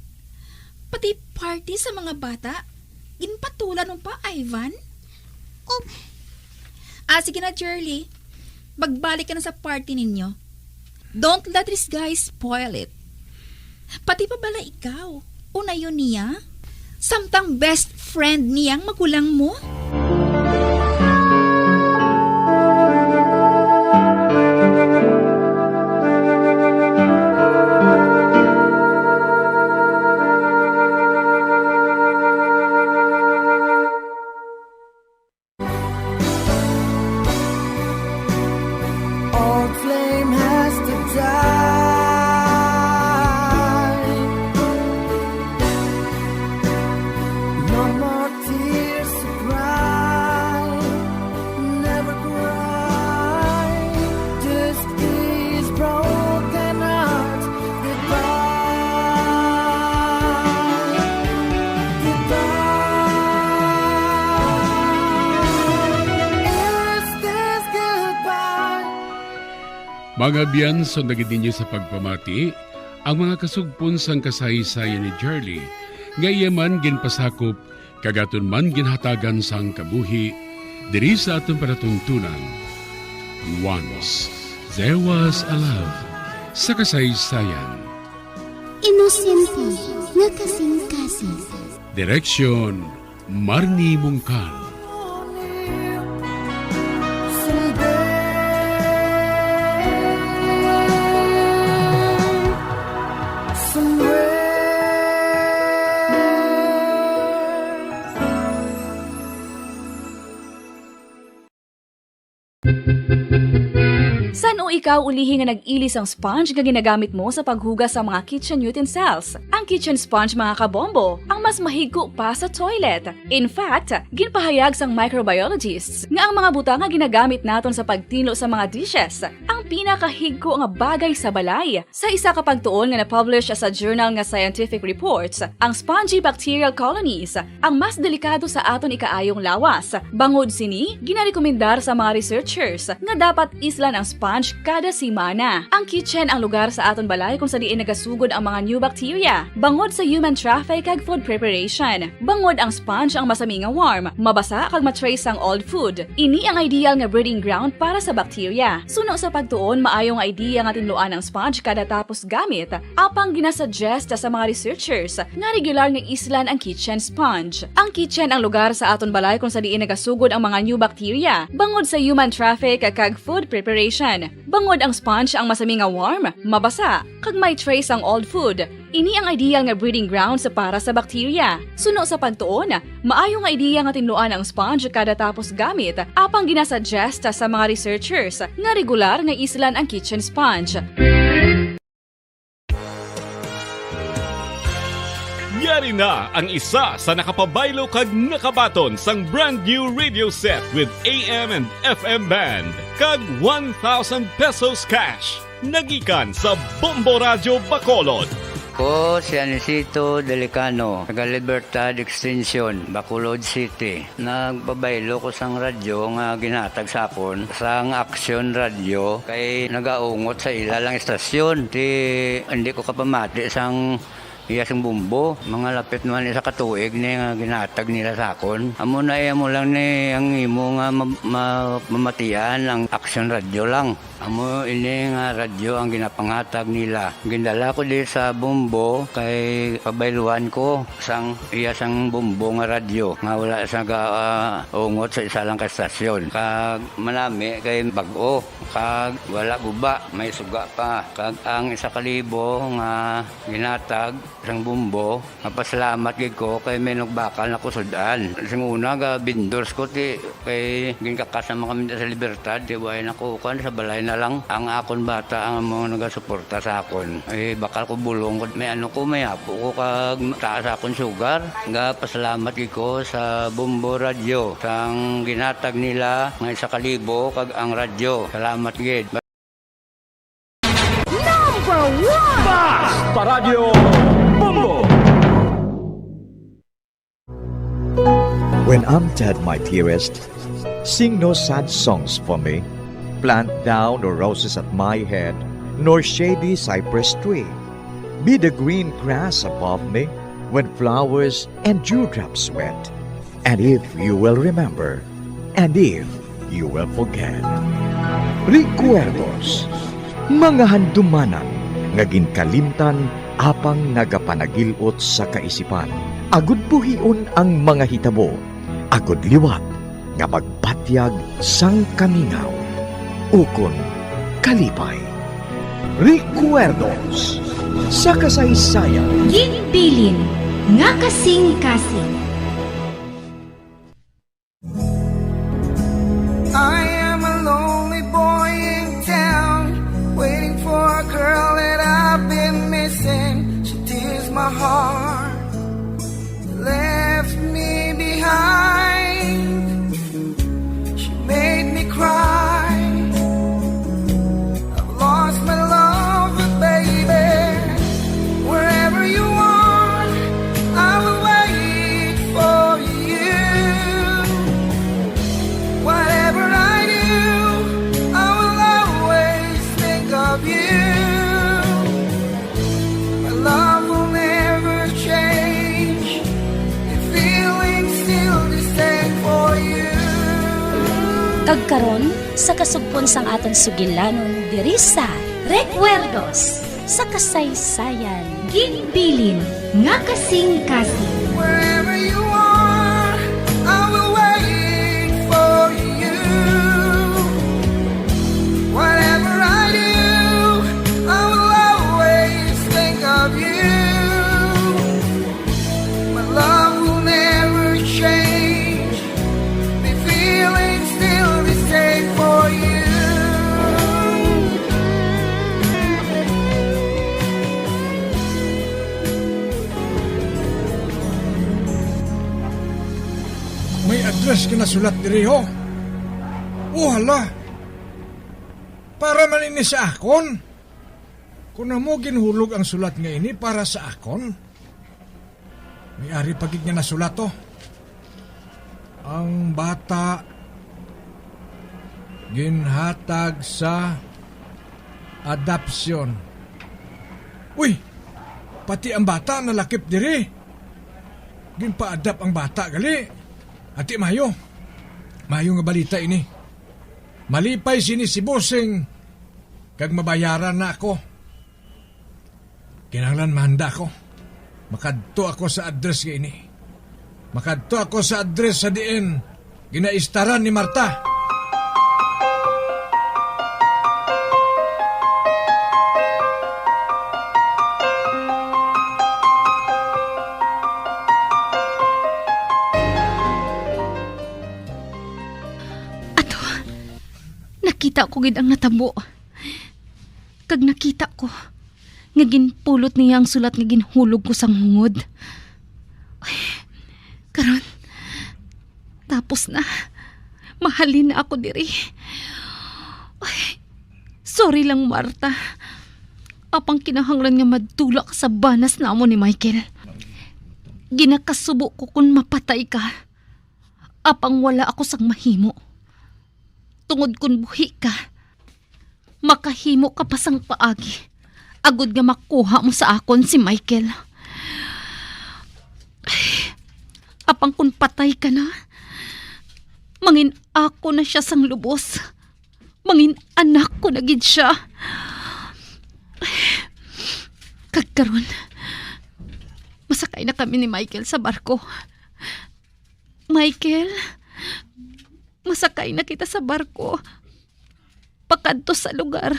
S8: Pati party sa mga bata, ginpatulan mo pa, Ivan? Sige na, Shirley. Magbalik ka na sa party ninyo. Don't let this guy spoil it.
S6: Pati pa bala ikaw. Una yun niya. Samtang best friend niyang magulang mo.
S12: Old flame has to die. No more tears to cry. Never cry. Just these broken hearts goodbye. Goodbye. Is this goodbye?
S15: Mga biyan, sundagin ninyo sa pagpamati ang mga kasugpon sang kasaysayan ni Charlie, nga yaman ginpasakop, kagaton man ginhatagan sang kabuhi, diri sa atong panatuntunan. Once, there was a love sa kasaysayan.
S3: Inosente nga kasing-kasing.
S15: Direksyon, Marnie Mungkal.
S16: San o ikaw ulihi nga nag-ilis ang sponge nga ginagamit mo sa paghugas sa mga kitchen utensils? Ang kitchen sponge, mga kabombo, ang mas mahigko pa sa toilet. In fact, ginpahayag sang microbiologists nga ang mga butang nga ginagamit naton sa pagtilo sa mga dishes ang pinakahigko nga bagay sa balay. Sa isa ka pagtuon nga na-publish sa journal nga Scientific Reports, ang spongy bacterial colonies ang mas delikado sa aton ikaayong lawas. Bangod sini, ginarekomendar sa mga researchers nga dapat islan ang sponge kada simana. Ang kitchen ang lugar sa aton balay kung sa diin nagasugod ang mga new bacteria. Bangod sa human traffic kag food preparation. Bangod ang sponge ang masami nga warm, mabasa kag matrace ang old food. Ini ang ideal nga breeding ground para sa bacteria. Suno sa pagtuon, maayong idea nga tinluan ang sponge kada tapos gamit. Apang ginasuggest sa mga researchers nga regular nga islan ang kitchen sponge. Ang kitchen ang lugar sa aton balay kung sa diin nagasugod ang mga new bacteria. Bangod sa human traffic kag food preparation. Bangod ang sponge ang masami nga warm, mabasa, kag may trace ang old food. Ini ang ideal nga breeding ground sa para sa bacteria. Suno sa pagtuon, maayo nga ideya nga tinluan ang sponge kada tapos gamit, apang ginasuggest sa mga researchers nga regular nga islan ang kitchen sponge.
S17: Yari na ang isa sa nakapabaylo kag nakabaton sang brand new radio set with AM and FM band kag 1,000 pesos cash. Nagikan sa Bombo Radio Bacolod.
S18: Ko si Anisito Delicano, taga Libertad Extension, Bacolod City. Nagpabaylo ko sang radyo nga ginatag sa akon sang Action Radio kay nagaungot sa ilalang estasyon. Hindi ko kapamati sang iyasang bumbo, mga lapit naman sa katuig ni nga ginatag nila sa akon. Amo na mo lang ni ang imo nga mamatian ang Action Radio lang. Amo ini nga radyo ang ginapangatag nila. Gindala ko di sa bumbo kay pabayluan ko sang iyasang bumbo nga radyo nga wala sa ungot sa isa lang ka estasyon. Kag manami kay bag-o, kag wala guba, may suga pa. Kag ang 1,000 nga ginatag sang bumbo, mapasalamat gid ko kay may nagbakal na kusudan. Sing una ga vendors ko ti kay ginkakasama kami sa Libertad, di way nakukuan sa balay na lang ang akon bata ang mga nagasuporta sa akon. Bakal ko bulong may may apo ko kag taas akon sugar. Nga pasalamat gid ko sa Bombo Radio sang ginatag nila nga 1,000 kag ang radyo. Salamat gid.
S2: Number 1! Basta Radio Bombo!
S19: When I'm dead, my dearest, sing no sad songs for me. Plant down no roses at my head, nor shady cypress tree. Be the green grass above me when flowers and dewdrops wet. And if you will remember, and if you will forget. Recuerdos, mga handumanan, nga ginkalimtan apang nagapanagilot sa kaisipan. Agud buhion ang mga hitabo, agud liwat nga magpatyag sang kamingaw. Ukon kalipay. Recuerdos sa kasaysayan.
S20: Ginbilin nga kasing-kasing.
S21: I am a lonely boy in town, waiting for a girl that I've been missing. She tears my heart, left me behind. She made me cry. I've lost my love, but baby, wherever you are, I will wait for you. Whatever I do, I will always think of you. My love will never change. The feeling's still the same for you.
S20: Kagkaron sa kasugpon sang aton sugilanon diri sa Recuerdos sa kasaysayan. Ginbilin nga kasing-kasing.
S21: Wherever you are, I will wait for you. Whatever I do, I will always think of you. My love will never change. The feeling's still the same for you.
S7: May address ka na sulat diri ho. Oh, hala. Para man ini sa akon. Kung na mo ginhulog ang sulat nga ini para sa akon. May ari pagig nga nasulat to. Ang bata ginhatag sa adopsyon. Uy, pati ang bata nalakip diri. Ginpa-adapt ang bata gali. Ati Mayo, Mayo nga balita ini. Malipay sini si Boseng, kag mabayaran na ako. Kinahanglan mahanda ko. Makadto ako sa address nga ini. Makadto ako sa address sa diin ginaistaran ni Marta.
S6: Nakita ko gid ang natabo. Kag nakita ko nga ginpulot niya ang sulat nga ginhulog ko sang hungod. Ay, karon tapos na. Mahalin na ako diri. Ay, sorry lang Marta. Apang kinahanglan nga madtula ka sa banas namo ni Michael. Ginakasubo ko kung mapatay ka. Apang wala ako sang mahimo. Tungod kun buhi ka, makahimo ka pasang paagi. Agud nga makuha mo sa akon si Michael. Ay, apang kun patay ka na, mangin ako na siya sang lubos. Mangin anak ko na gid siya. Kagkaron, masakay na kami ni Michael sa barko. Michael, masakay na kita sa barko. Pakadto sa lugar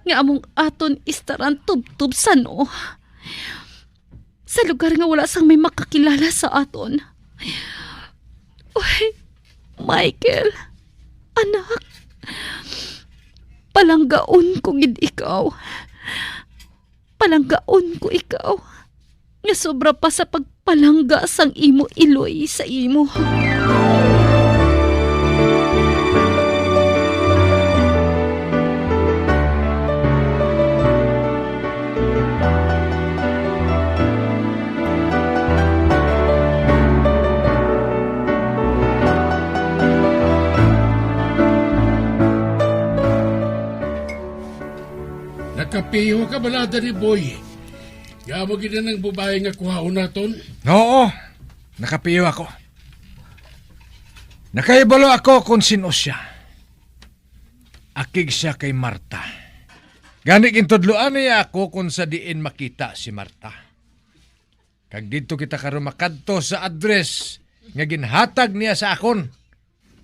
S6: nga among aton istaran tubtub sa no. Sa lugar nga wala sang may makakilala sa aton. Uy, Michael, anak, palanggaon ko gid ikaw. Palanggaon ko ikaw. Nga sobra pa sa pagpalangga sang imo iloy sa imo.
S15: Nakapiho ka balada ni Boy. Kaya mo gina ng babae nga kuhaon naton?
S7: Oo, nakapiyo ako. Nakaibalo ako kung sino siya. Akig siya kay Marta. Gani kintudloan niya ako kung sa diin makita si Marta. Kag dito kita karon makadto sa address nga ginhatag niya sa akon.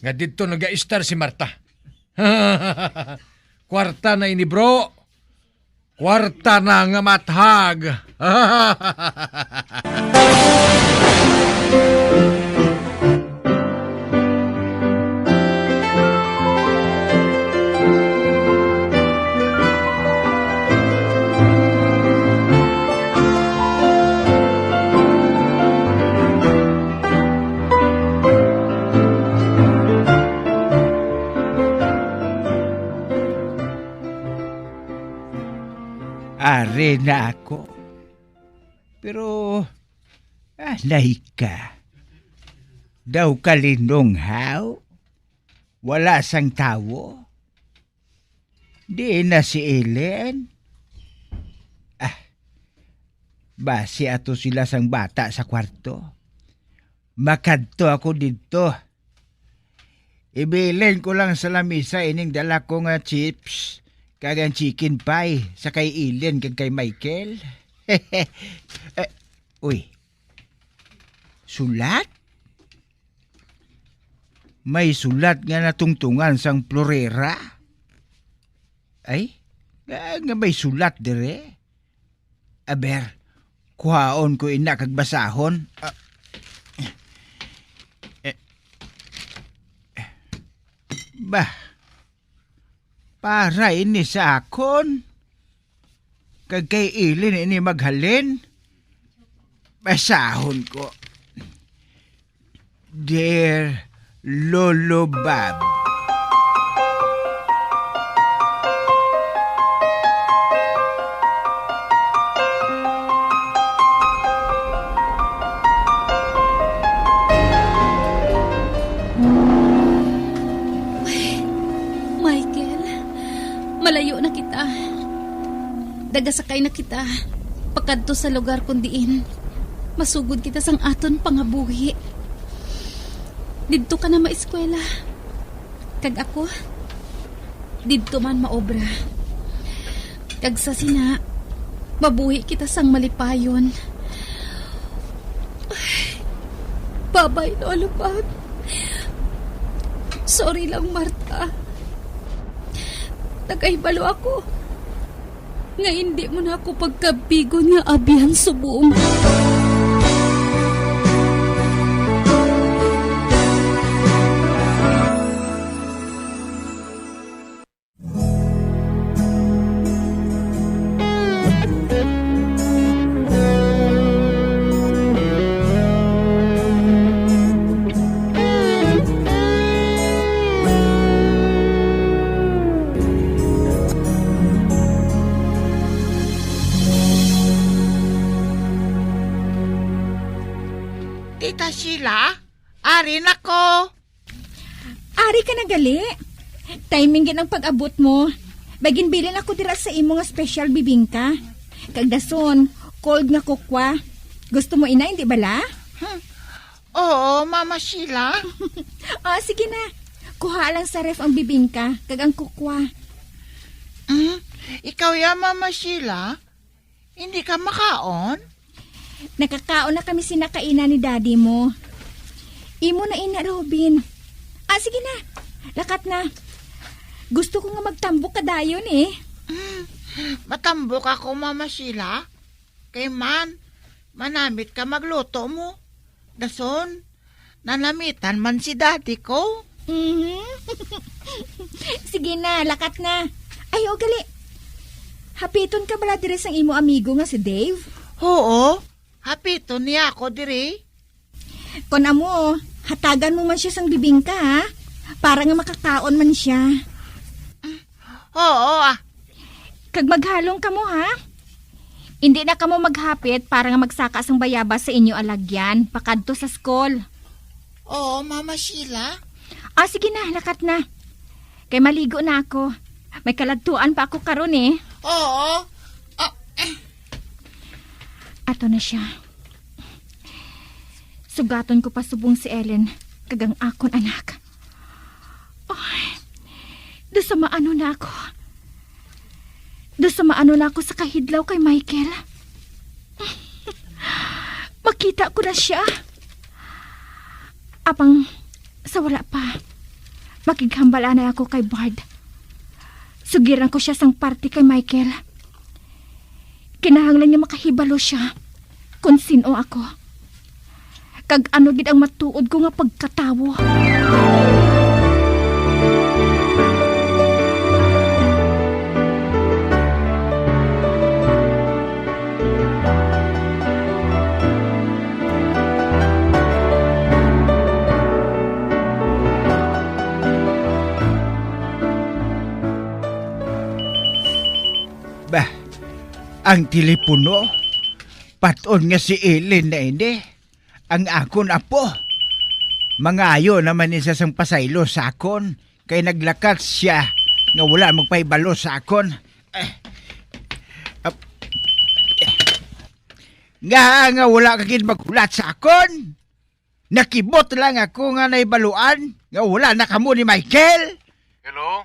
S7: Nga dito nag-a-star si Marta. Kwarta na ini bro. Kwarta na nga mathag.
S11: Are na ako. Pero, alay ka. Daw kalinong haw? Wala sang tawo? Di na si Ellen? Basi ato sila sang bata sa kwarto. Makadto ako dito. Ibilin ko lang sa lamisa ining dala ko nga chips. Kagang chicken pie sa kay Ellen kag kay Michael. Uy. Sulat? May sulat nga natungtungan sang Florera. Ay, nga may sulat dire. Aber, kuhaon ko ina kag basahon. Bah, para ini sa akon. Kag kay Ellen ini maghalin. Basahon ko. Dear Lolo Bob.
S8: Malayo na kita. Dagasakay na kita. Pakadto sa lugar kundiin. Masugod kita sang aton pangabuhi. Didto ka na maeskwela. Kag ako, didto man maobra. Kag sa sina, mabuhi kita sang malipayon. Babay, Lolo Bob. Sorry lang, Marta. Nagkaibalo ako nga hindi mo na ako pagkabigon nga abihan subong.
S11: Tita Sheila, ari na ko.
S22: Ari ka na gali. Timing gin ang pag-abot mo. Bagin bilin ako dira sa imo nga special bibingka. Kag dason, cold nga kukwa. Gusto mo ina, hindi bala?
S11: Oo, Mama Sheila.
S22: Sige na. Kuha lang sa ref ang bibingka, kag ang kukwa.
S11: Ikaw ya, Mama Sheila? Hindi ka makaon?
S22: Nakakaon na kami sinakaina ni daddy mo. Imo na ina, Robin. Sige na. Lakat na. Gusto ko nga magtambok kadayon eh.
S11: Matambok ako, Mama Sheila. Kay manamit ka magluto mo. Dason, nanamitan man si daddy ko.
S22: Sige na, lakat na. Ay, gali. Hapiton ka bala dire sang imo amigo nga si Dave?
S11: Oo. Hapiton niya ako dire.
S22: Kung amo, hatagan mo man siya sang bibingka ha? Para nga makakaon man siya.
S11: Oo
S22: Kag maghalong ka mo ha? Hindi na ka mo maghapit para nga magsaka sang bayabas sa inyo alagyan. Pakadto sa school.
S11: Oo, Mama Sheila.
S22: Sige na, lakat na. Kay maligo na ako. May kaladtuan pa ako karon eh.
S11: Oo.
S22: Ato na siya. Sugaton ko pa subong si Ellen, kagang akon anak. Ay, dasama ano na ako. Do sa maano na ako sa kahidlaw kay Michael. Makita ko na siya. Apang sa wala pa, makighambala na ako kay Bard. Sugiran ko siya sang party kay Michael. Kinahanglan niya makahibalo siya kung sino ako. Kag ano gid ang matuod ko nga pagkatawo.
S11: Bah, ang telepono, paton nga si Ellen na ini, ang akon apo. Mangayo naman ni sa sang pasaylo sa akon, kay naglakat siya nga wala magpaibalo sa akon. Nga wala kagid maghulat sa akon. Nakibot lang ako nga naibaluan, nga wala na kamo ni Michael.
S7: Hello?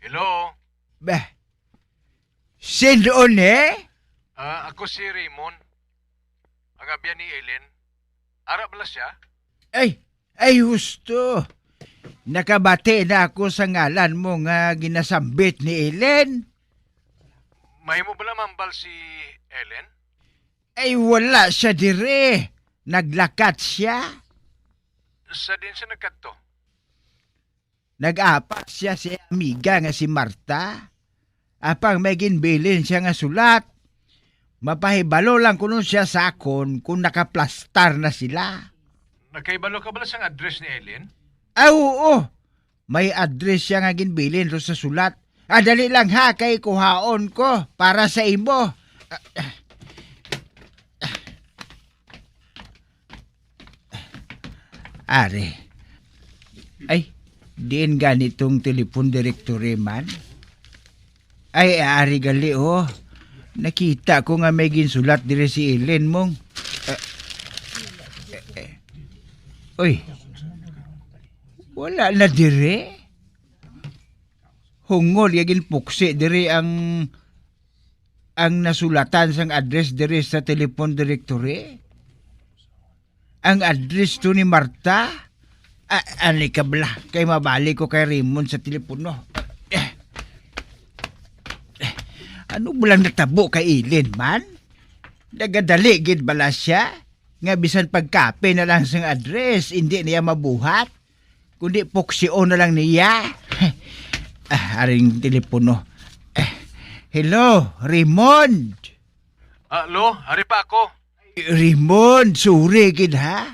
S7: Hello?
S11: Bah, sindoon
S7: Ako si Raymond. Ang abyan ni Ellen. Ara bala siya?
S11: Ay husto. Nakabate na ako sa ngalan mo nga ginasambit ni Ellen.
S7: May mo bala mambal si Ellen?
S11: Ay wala siya dire. Naglakat siya.
S7: Sa din siya nagkadto?
S11: Nag-apak siya si amiga nga si Marta. Apang may ginbilin siya nga sulat. Mapahibalo lang kuno siya sa akon kung nakaplastar na sila.
S7: Nagkaibalo ka bala sang address ni Ellen?
S11: Oo. May address siya nga ginbilin ro sa sulat. Dali lang ha, kay kuhaon ko para sa imo. Are. Ay, diin ganitong telepon directory man. Ay, ari gali oh. Nakita ko nga may ginsulat dire si Ellen mong. Uy. Wala na dire. Hungol yagin puksi dire ang nasulatan sang address dire sa telepon directory. Ang address to ni Marta. Ani ka bala, kay mabalik ko kay Raymond sa telepono. Ano bulang natabo kay Ellen man? Nagadali gid bala siya? Nga bisan pagkape na lang sang address, hindi niya mabuhat. Kundi poksio na lang niya. Aring telepono. Hello, Raymond.
S7: Hello, hari pa ako.
S11: Raymond, sorry gid ha?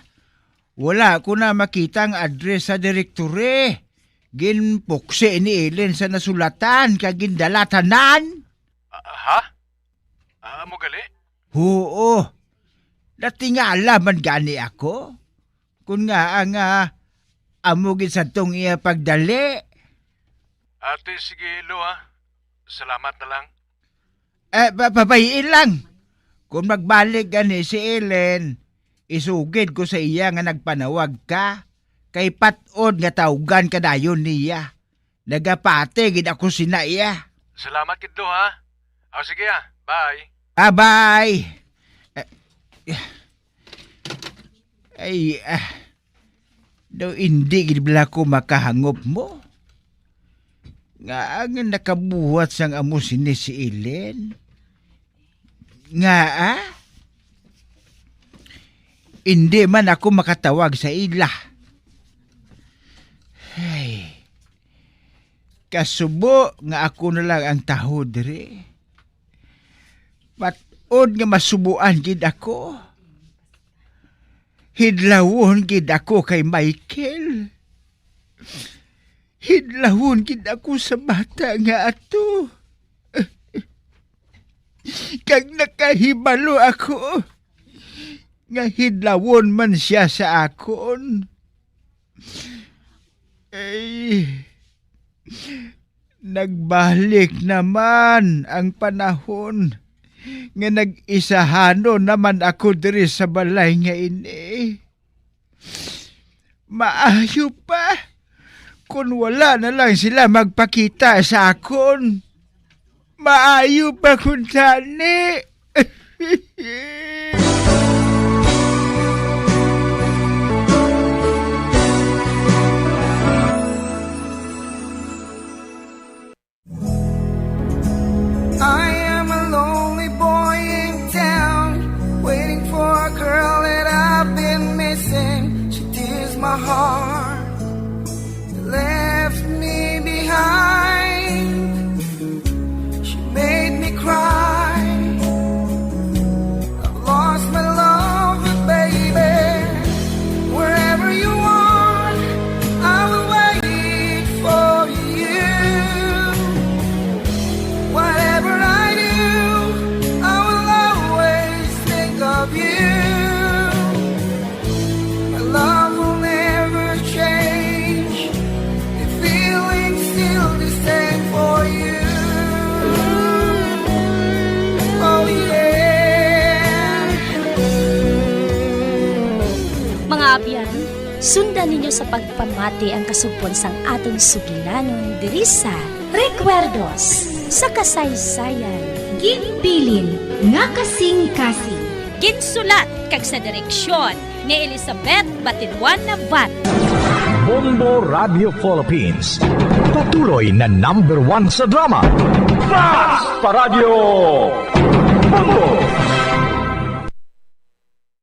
S11: Wala ko na makita ang address sa direktore. Ginpoksi ni Ellen sa nasulatan kag gindalatanan.
S7: Ha? Mo gali?
S11: Oo. Natingala man gani ako. Kung nga ang amugin sa tong iya pagdali.
S7: Ate, sige lo ha. Salamat na lang.
S11: Papayin lang. Kung magbalik gani si Ellen, isugid ko sa iya nga nagpanawag ka. Kay patod nga tawgan ka dayon niya. Nagapate gid ako sina iya.
S7: Salamat kid lo ha. Sige ha. Bye.
S11: Bye. Ay, daw hindi gid bala ko makahangop mo. Nga ang nakabuhat sang amo sini si Ellen. Nga hindi man ako makatawag sa ila. Ay, kasubo nga ako na lang ang taho dire. Patod nga masubuan gid ako. Hidlawon gid ako kay Michael. Hidlawon gid ako sa bata nga ato. Kag nakahibalo ako. Nga hidlawon man siya sa akon. Ay, nagbalik naman ang panahon nga nag-isahano naman ako diri sa balay nga ini. Maayo pa kung wala na lang sila magpakita sa akon. Maayo pa kun sani.
S21: I am a lonely boy in town, waiting for a girl that I've been missing. She tears my heart, left me behind. She made me cry. I've lost my love, baby. Wherever you are, I will wait for you. Whatever I do, I will always think of you. My love will never change. The feeling's still the same for you. Oh yeah.
S20: Mga abyan, sundan ninyo sa pagpamati ang kasugpon sang aton sugilanon diri sa Recuerdos sa kasaysayan. Ginbilin nga kasing-kasing. Ginsulat kag sa direksyon ni Elizabeth Batiduan Navat.
S4: Bombo Radio Philippines. Patuloy na #1 sa drama.
S2: Fast Paradyo Bombo!